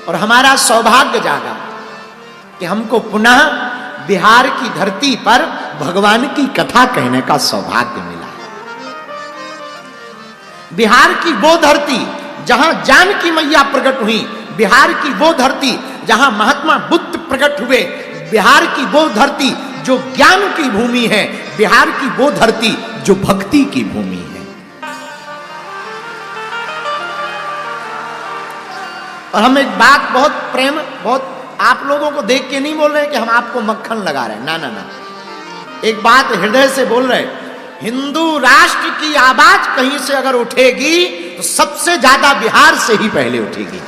और हमारा सौभाग्य जागा कि हमको पुनः बिहार की धरती पर भगवान की कथा कहने का सौभाग्य मिला। बिहार की वो धरती जहां जानकी मैया प्रकट हुई, बिहार की वो धरती जहां महात्मा बुद्ध प्रकट हुए, बिहार की वो धरती जो ज्ञान की भूमि है, बिहार की वो धरती जो भक्ति की भूमि है। और हम एक बात बहुत प्रेम, बहुत आप लोगों को देख के नहीं बोल रहे कि हम आपको मक्खन लगा रहे हैं, ना ना ना, एक बात हृदय से बोल रहे। हिंदू राष्ट्र की आवाज कहीं से अगर उठेगी तो सबसे ज्यादा बिहार से ही पहले उठेगी।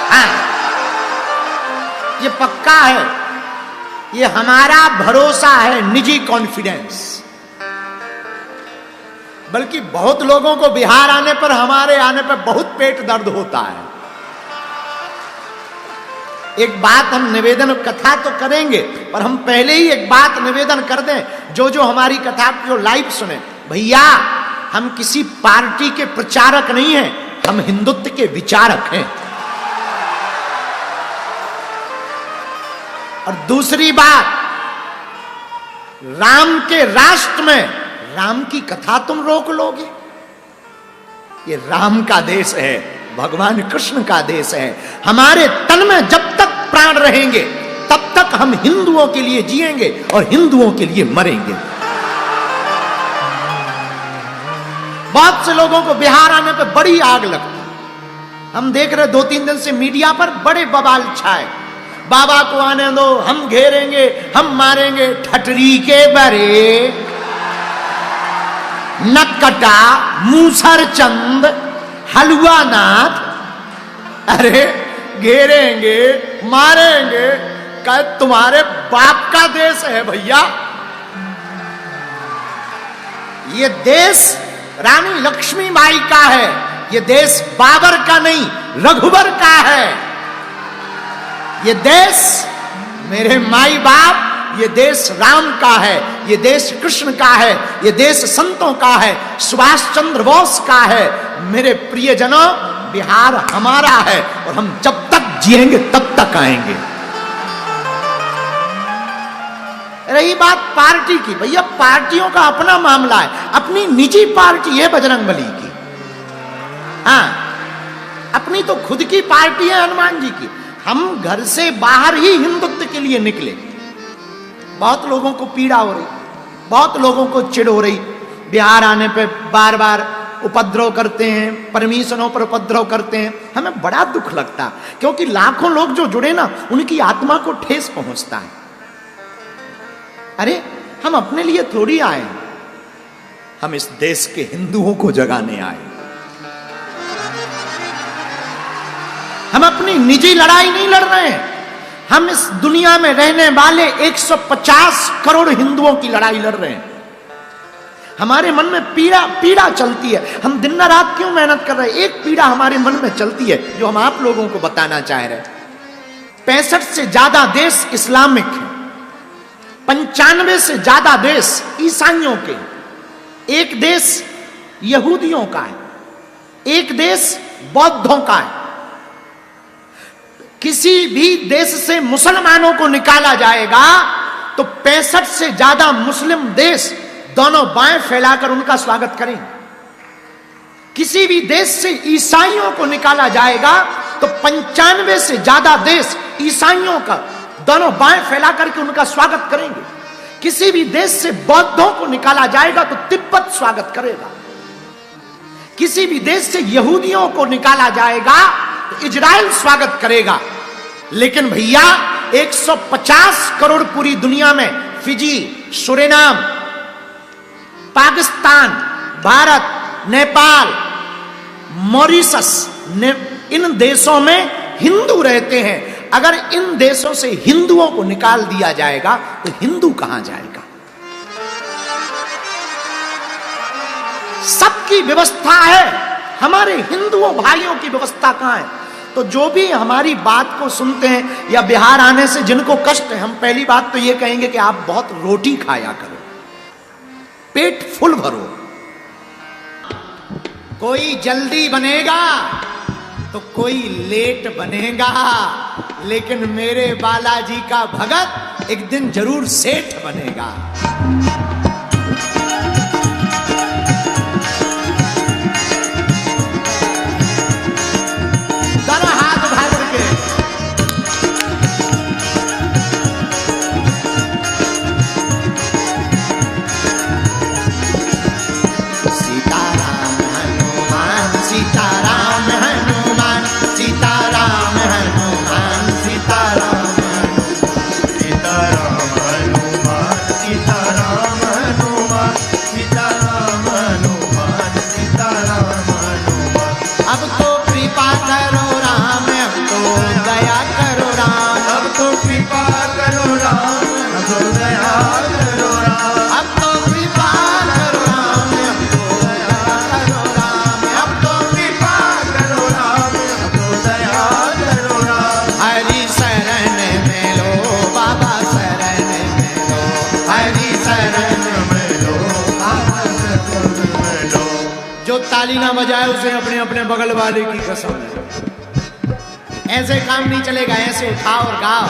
हाँ, ये पक्का है, ये हमारा भरोसा है, निजी कॉन्फिडेंस। बल्कि बहुत लोगों को बिहार आने पर, हमारे आने पर बहुत पेट दर्द होता है। एक बात हम निवेदन, कथा तो करेंगे पर हम पहले ही एक बात निवेदन कर दें, जो हमारी कथा जो लाइव सुने, भैया हम किसी पार्टी के प्रचारक नहीं हैं, हम हिंदुत्व के विचारक हैं। और दूसरी बात, राम के राष्ट्र में राम की कथा तुम रोक लोगे? ये राम का देश है, भगवान कृष्ण का देश है। हमारे तन में जब तक प्राण रहेंगे तब तक हम हिंदुओं के लिए जिएंगे और हिंदुओं के लिए मरेंगे। बहुत से लोगों को बिहार आने पर बड़ी आग लगती, हम देख रहे 2-3 दिन से मीडिया पर बड़े बवाल छाए, बाबा को आने दो, हम घेरेंगे, हम मारेंगे। ठटरी के बरे, नक्कटा, मूसर चंद, हलवा नाथ, अरे घेरेंगे, मारेंगे, क्या तुम्हारे बाप का देश है भैया? ये देश रानी लक्ष्मीबाई का है, ये देश बाबर का नहीं, रघुबर का है। ये देश मेरे माई बाप, ये देश राम का है, ये देश कृष्ण का है, ये देश संतों का है, सुभाष चंद्र बोस का है। मेरे प्रियजनों, बिहार हमारा है और हम जब तक जिएंगे तब तक आएंगे। रही बात पार्टी की, भैया पार्टियों का अपना मामला है, अपनी निजी पार्टी है बजरंगबली की। हाँ, अपनी तो खुद की पार्टी है हनुमान जी की। हम घर से बाहर ही हिंदुत्व के लिए निकले। बहुत लोगों को पीड़ा हो रही, बहुत लोगों को चिढ़ हो रही, बिहार आने पे बार बार उपद्रव करते हैं, परमिशनों पर उपद्रव करते हैं। हमें बड़ा दुख लगता, क्योंकि लाखों लोग जो जुड़े ना, उनकी आत्मा को ठेस पहुंचता है। अरे हम अपने लिए थोड़ी आए, हम इस देश के हिंदुओं को जगाने आए। हम अपनी निजी लड़ाई नहीं लड़ रहे हैं, हम इस दुनिया में रहने वाले 150 करोड़ हिंदुओं की लड़ाई लड़ रहे हैं। हमारे मन में पीड़ा चलती है, हम दिन रात क्यों मेहनत कर रहे हैं? एक पीड़ा हमारे मन में चलती है जो हम आप लोगों को बताना चाह रहे हैं। 65 से ज्यादा देश इस्लामिक है, 95 से ज्यादा देश ईसाइयों के, एक देश यहूदियों का है, एक देश बौद्धों का है। किसी भी देश से मुसलमानों को निकाला जाएगा तो 65 से ज्यादा मुस्लिम देश दोनों बाएं फैलाकर उनका स्वागत करेंगे। किसी भी देश से ईसाइयों को निकाला जाएगा तो 95 से ज्यादा देश ईसाइयों का दोनों बाएं फैलाकर के उनका स्वागत करेंगे। किसी भी देश से बौद्धों को निकाला जाएगा तो तिब्बत स्वागत करेगा। किसी भी देश से यहूदियों को निकाला जाएगा तो इजराइल स्वागत करेगा। लेकिन भैया 150 करोड़ पूरी दुनिया में, Fiji, Suriname, Pakistan, Bharat, Nepal, Mauritius, इन देशों में हिंदू रहते हैं। अगर इन देशों से हिंदुओं को निकाल दिया जाएगा तो हिंदू कहां जाएगा? सबकी व्यवस्था है, हमारे हिंदुओं भाइयों की व्यवस्था कहां है? तो जो भी हमारी बात को सुनते हैं या बिहार आने से जिनको कष्ट है, हम पहली बात तो ये कहेंगे कि आप बहुत रोटी खाया करो, पेट फुल भरो। कोई जल्दी बनेगा तो कोई लेट बनेगा, लेकिन मेरे बालाजी का भगत एक दिन जरूर सेठ बनेगा। दोनों हाथ उठा करके सीताराम हनुमान सीताराम हनुमान सीताराम हनुमान सीताराम सीताराम हनुमान सीताराम हनुमान सीताराम हनुमान सीताराम हनुमान। अब तो कृपा करो राम, अब तो दया करो राम, अब तो कृपा करो राम, अब तो दया करो राम, अब तो कृपा करो राम, अब तो दया करो राम, अब तो कृपा करो राम, अब तो दया करो राम। हरि शरण में लो बाबा शरण में लो, हरि शरण में लो। बाबा शरण में लो। जो ताली ना बजाए उसे अपने अपने बगल वाले की कसम है। ऐसे काम नहीं चलेगा, ऐसे उठाओ और गाओ।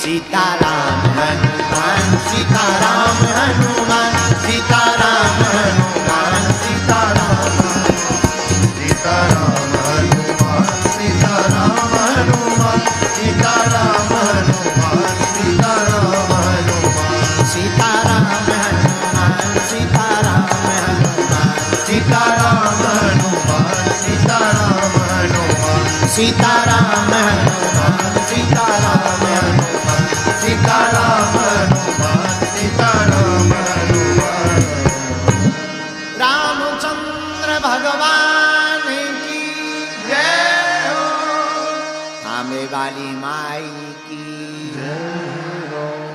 सीताराम हनुमान सीताराम हनुमान सीताराम हनुमान सीताराम। सीताराम हनुमान सीताराम हनुमान सीताराम हनुमान सीताराम हनुमान। सीताराम हनुमान सीताराम हनुमान सीताराम हनुमान सीताराम हनुमान सीताराम हनुमान सीताराम हनुमान सीताराम हनुमान सीताराम हनुमान। रामचंद्र भगवान की जय हो थामे वाली माई की,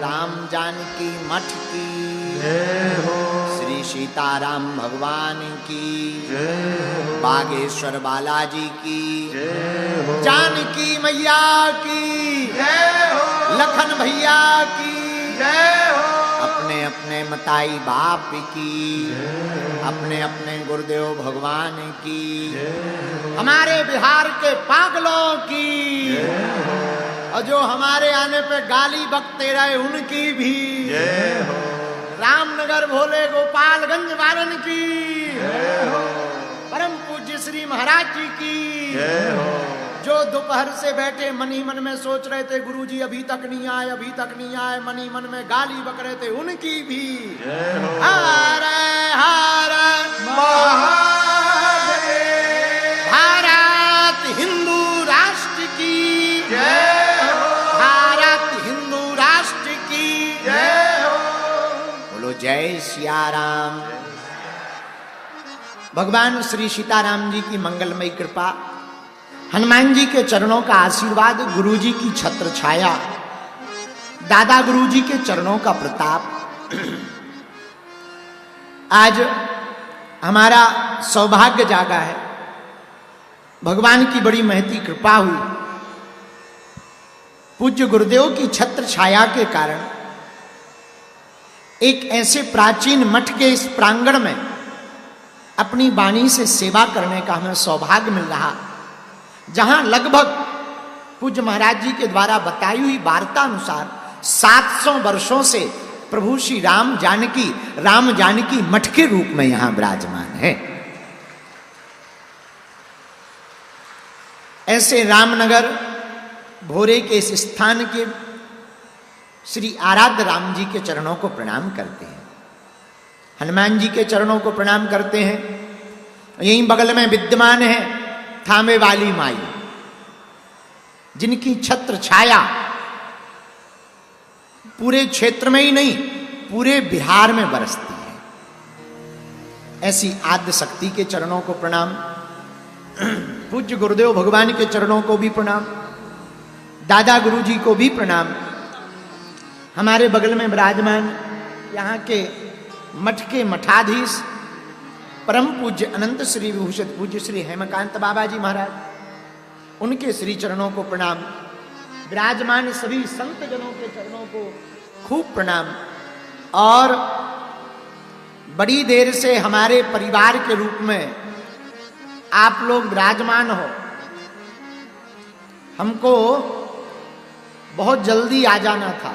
राम जानकी मठ की, जय हो श्री सीताराम भगवान की, जय हो बागेश्वर बालाजी की, जय हो जानकी मैया की, जय हो लखन भैया की, जय हो अपने अपने मताई बाप की, अपने अपने गुरुदेव भगवान की, हमारे बिहार के पागलों की, और जो हमारे आने पे गाली बकते रहे उनकी भी, जय हो रामनगर भोले गोपालगंज वालन की, परम पूज्य श्री महाराज जी की, जय हो जो दोपहर से बैठे मन ही मन में सोच रहे थे गुरुजी अभी तक नहीं आए, अभी तक नहीं आए, मन ही मन में गाली बक रहे थे उनकी भी, जय हो हर हर महादेव। भारत हिंदू राष्ट्र की जय हो भारत हिंदू राष्ट्र की जय हो बोलो जय सिया राम। भगवान श्री सीताराम जी की मंगलमयी कृपा, हनुमान जी के चरणों का आशीर्वाद, गुरु जी की छत्र छाया, दादा गुरु जी के चरणों का प्रताप। आज हमारा सौभाग्य जागा है, भगवान की बड़ी महती कृपा हुई। पूज्य गुरुदेव की छत्र छाया के कारण एक ऐसे प्राचीन मठ के इस प्रांगण में अपनी वाणी से सेवा करने का हमें सौभाग्य मिल रहा, जहां लगभग पूज्य महाराज जी के द्वारा बताई हुई वार्ता अनुसार 700 वर्षों से प्रभु श्री राम जानकी मठ के रूप में यहां विराजमान है। ऐसे रामनगर भोरे के इस स्थान के श्री आराध्य राम जी के चरणों को प्रणाम करते हैं, हनुमान जी के चरणों को प्रणाम करते हैं। यहीं बगल में विद्यमान है थामे वाली माई, जिनकी छत्र छाया पूरे क्षेत्र में ही नहीं पूरे बिहार में बरसती है। ऐसी आद्य शक्ति के चरणों को प्रणाम, पूज्य गुरुदेव भगवान के चरणों को भी प्रणाम, दादा गुरु जी को भी प्रणाम। हमारे बगल में विराजमान यहाँ के मठ के मठाधीश परम पूज्य अनंत श्री विभूषित पूज्य श्री हेमकांत बाबा जी महाराज, उनके श्री चरणों को प्रणाम। विराजमान सभी संत जनों के चरणों को खूब प्रणाम। और बड़ी देर से हमारे परिवार के रूप में आप लोग विराजमान हो, हमको बहुत जल्दी आ जाना था,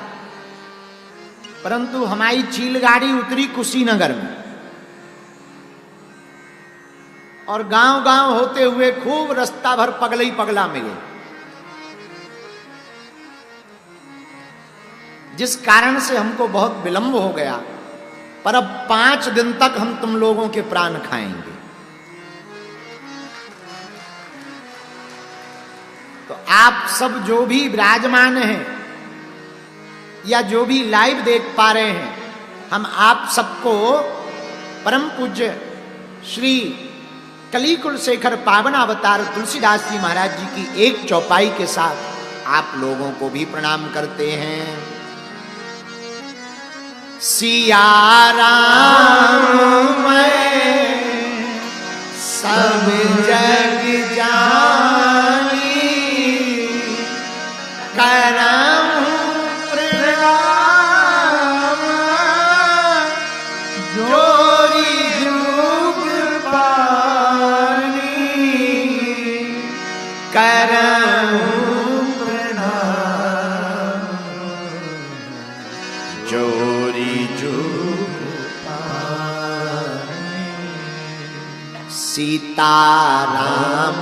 परंतु हमारी चील गाड़ी उतरी कुशीनगर में और गांव गांव होते हुए खूब रास्ता भर पगले ही पगला मिले, जिस कारण से हमको बहुत विलंब हो गया। पर अब 5 दिन तक हम तुम लोगों के प्राण खाएंगे। तो आप सब जो भी विराजमान हैं या जो भी लाइव देख पा रहे हैं, हम आप सबको परम पूज्य श्री कलिकुल शेखर पावन अवतार तुलसीदास जी महाराज जी की एक चौपाई के साथ आप लोगों को भी प्रणाम करते हैं। सिया राम सब जग जानी, करम प्रणाम जोरी जुग पानी, करम प्रणाम जोरी जुग पानी। सीताराम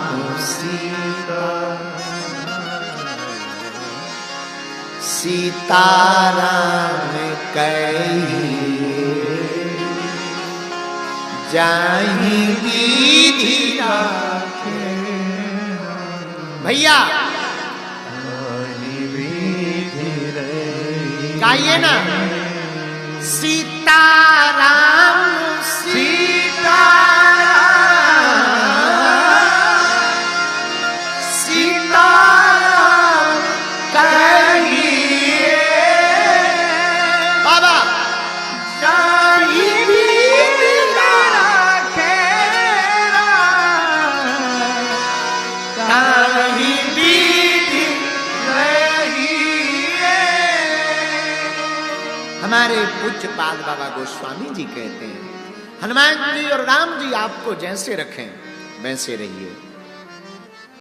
सीताराम कहिए, जाहि विधि राखे। भैया गाइए ना, सीताराम सीताराम सीताराम कहिए, बाबा जाहि विधि राखे, ताहि विधि रहिए। हमारे पूज्य पाद बाबा गोस्वामी जी कहते हैं, हनुमान जी और राम जी आपको जैसे रखें वैसे रहिए।